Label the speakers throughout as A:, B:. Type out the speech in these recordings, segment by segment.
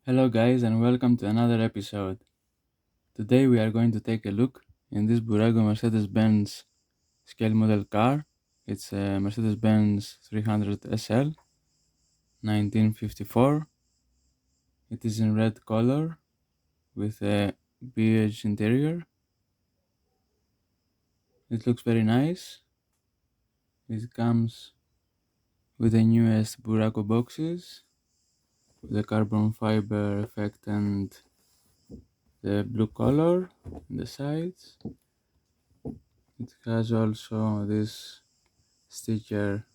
A: Hello guys and welcome to another episode. Today we are going to take a look in this Burago Mercedes-Benz scale model car. It's a Mercedes-Benz 300SL 1954. It is in red color with a beige interior. It looks very nice. It comes with the newest Burago boxes with the carbon fiber effect and the blue color on the sides. It has also this sticker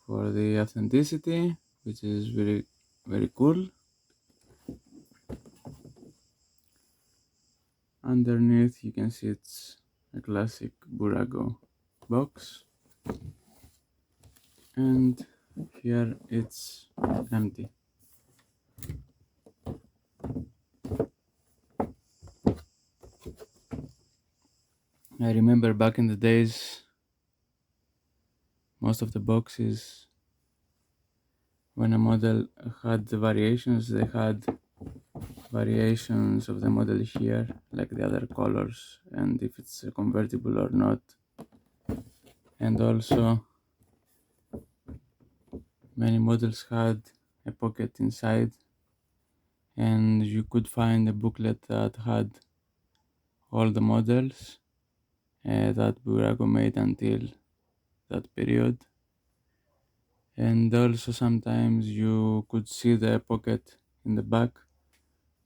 A: for the authenticity, which is very cool. Underneath you can see it's a classic Burago box, and here it's empty. I remember back in the days, most of the boxes, when a model had the variations, they had variations of the model here, like the other colors, and if it's convertible or not. And also, many models had a pocket inside, and you could find a booklet that had all the models that Burago made until that period. And also sometimes you could see the pocket in the back,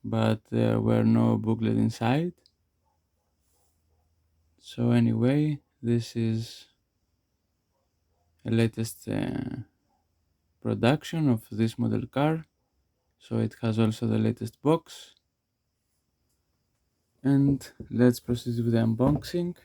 A: but there were no booklet inside. So anyway, this is a latest production of this model car. So it has also the latest box. And let's proceed with the unboxing.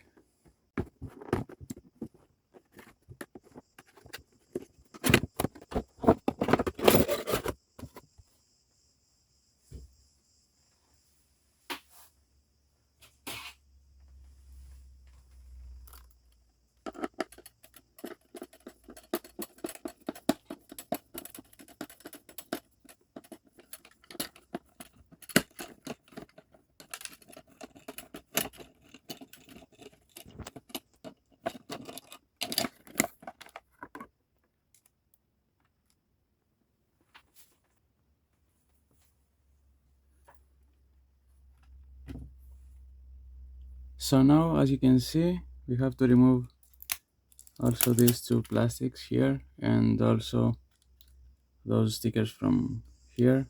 A: So now, as you can see, we have to remove also these two plastics here and also those stickers from here.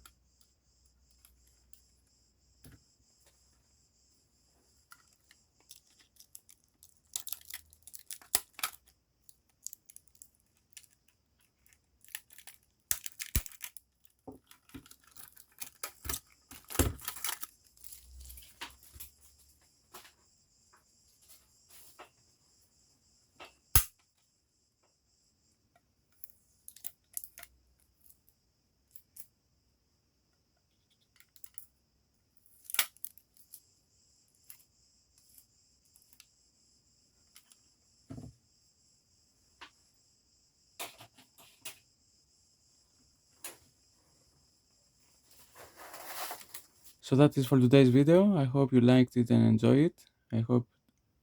A: So that is for today's video. I hope you liked it and enjoyed it. I hope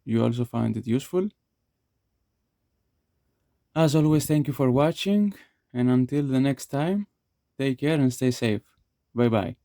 A: you also found it useful. As always, thank you for watching, and until the next time, take care and stay safe. Bye bye.